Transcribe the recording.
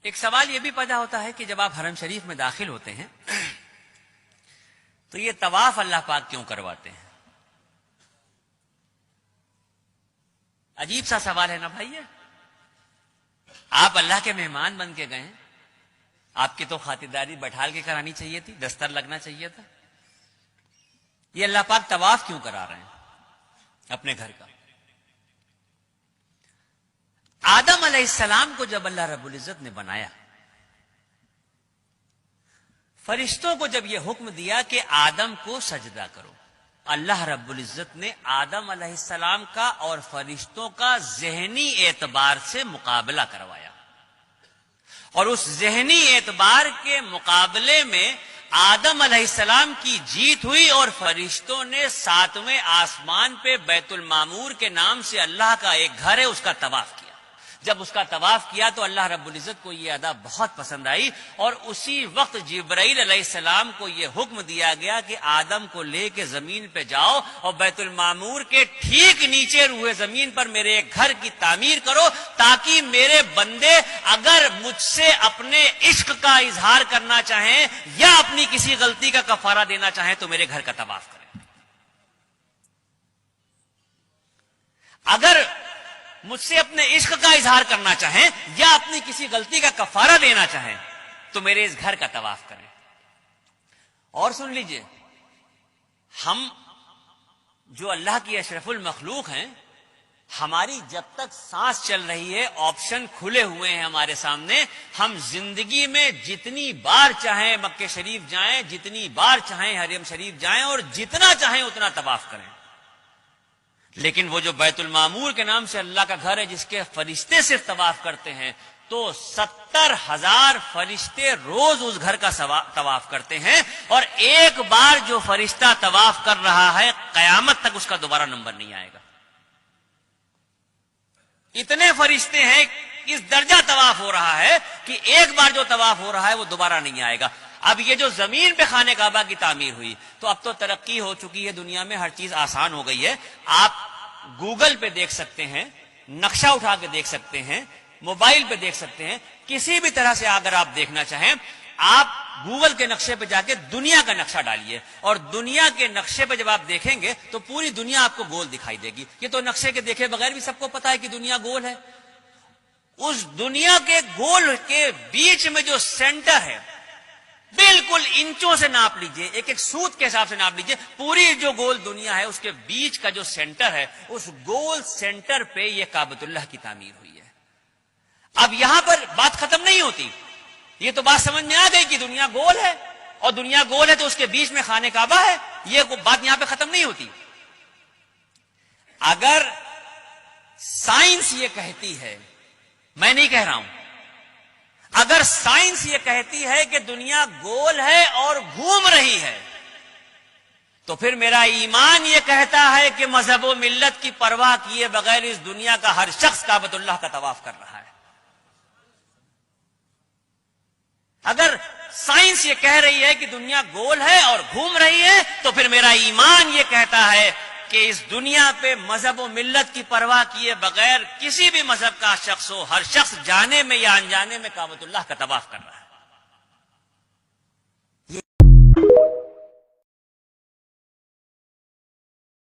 ایک سوال یہ بھی پیدا ہوتا ہے کہ جب آپ حرم شریف میں داخل ہوتے ہیں تو یہ طواف اللہ پاک کیوں کرواتے ہیں؟ عجیب سا سوال ہے نا بھائی. آپ اللہ کے مہمان بن کے گئے ہیں، آپ کی تو خاطرداری بٹھال کے کرانی چاہیے تھی، دستر لگنا چاہیے تھا. یہ اللہ پاک طواف کیوں کرا رہے ہیں اپنے گھر کا؟ آدم علیہ السلام کو جب اللہ رب العزت نے بنایا، فرشتوں کو جب یہ حکم دیا کہ آدم کو سجدہ کرو، اللہ رب العزت نے آدم علیہ السلام کا اور فرشتوں کا ذہنی اعتبار سے مقابلہ کروایا، اور اس ذہنی اعتبار کے مقابلے میں آدم علیہ السلام کی جیت ہوئی، اور فرشتوں نے 7ویں آسمان پہ بیت المعمور کے نام سے اللہ کا ایک گھر ہے اس کا طواف کیا. جب اس کا طواف کیا تو اللہ رب العزت کو یہ ادا بہت پسند آئی، اور اسی وقت جبرائیل علیہ السلام کو یہ حکم دیا گیا کہ آدم کو لے کے زمین پہ جاؤ اور بیت المعمور کے ٹھیک نیچے روئے زمین پر میرے ایک گھر کی تعمیر کرو، تاکہ میرے بندے اگر مجھ سے اپنے عشق کا اظہار کرنا چاہیں یا اپنی کسی غلطی کا کفارہ دینا چاہیں تو میرے گھر کا طواف کریں. اگر مجھ سے اپنے عشق کا اظہار کرنا چاہیں یا اپنی کسی غلطی کا کفارہ دینا چاہیں تو میرے اس گھر کا طواف کریں. اور سن لیجئے، ہم جو اللہ کی اشرف المخلوق ہیں، ہماری جب تک سانس چل رہی ہے آپشن کھلے ہوئے ہیں ہمارے سامنے. ہم زندگی میں جتنی بار چاہیں مکہ شریف جائیں، جتنی بار چاہیں حرم شریف جائیں، اور جتنا چاہیں اتنا طواف کریں. لیکن وہ جو بیت المعمور کے نام سے اللہ کا گھر ہے جس کے فرشتے صرف طواف کرتے ہیں، تو 70,000 فرشتے روز اس گھر کا طواف کرتے ہیں، اور ایک بار جو فرشتہ طواف کر رہا ہے قیامت تک اس کا دوبارہ نمبر نہیں آئے گا. اتنے فرشتے ہیں، اس درجہ طواف ہو رہا ہے کہ ایک بار جو طواف ہو رہا ہے وہ دوبارہ نہیں آئے گا. اب یہ جو زمین پہ خانہ کعبہ کی تعمیر ہوئی، تو اب تو ترقی ہو چکی ہے دنیا میں، ہر چیز آسان ہو گئی ہے. آپ گوگل پہ دیکھ سکتے ہیں، نقشہ اٹھا کے دیکھ سکتے ہیں، موبائل پہ دیکھ سکتے ہیں، کسی بھی طرح سے اگر آپ دیکھنا چاہیں آپ گوگل کے نقشے پہ جا کے دنیا کا نقشہ ڈالیے، اور دنیا کے نقشے پہ جب آپ دیکھیں گے تو پوری دنیا آپ کو گول دکھائی دے گی. یہ تو نقشے کے دیکھے بغیر بھی سب کو پتا ہے کہ دنیا گول ہے. اس دنیا کے گول کے بیچ میں جو سینٹر ہے، بالکل انچوں سے ناپ لیجئے، ایک ایک سوت کے حساب سے ناپ لیجئے، پوری جو گول دنیا ہے اس کے بیچ کا جو سینٹر ہے، اس گول سینٹر پہ یہ کعبۃ اللہ کی تعمیر ہوئی ہے. اب یہاں پر بات ختم نہیں ہوتی. یہ تو بات سمجھ میں آ گئی کہ دنیا گول ہے، اور دنیا گول ہے تو اس کے بیچ میں خانہ کعبہ ہے. یہ بات یہاں پہ ختم نہیں ہوتی. اگر سائنس یہ کہتی ہے، میں نہیں کہہ رہا ہوں، اگر سائنس یہ کہتی ہے کہ دنیا گول ہے اور گھوم رہی ہے، تو پھر میرا ایمان یہ کہتا ہے کہ مذہب و ملت کی پرواہ کیے بغیر اس دنیا کا ہر شخص کعبۃ اللہ کا طواف کر رہا ہے. اگر سائنس یہ کہہ رہی ہے کہ دنیا گول ہے اور گھوم رہی ہے، تو پھر میرا ایمان یہ کہتا ہے کہ اس دنیا پہ مذہب و ملت کی پرواہ کیے بغیر کسی بھی مذہب کا شخص ہو، ہر شخص جانے میں یا انجانے میں کعبۃ اللہ کا طواف کر رہا ہے.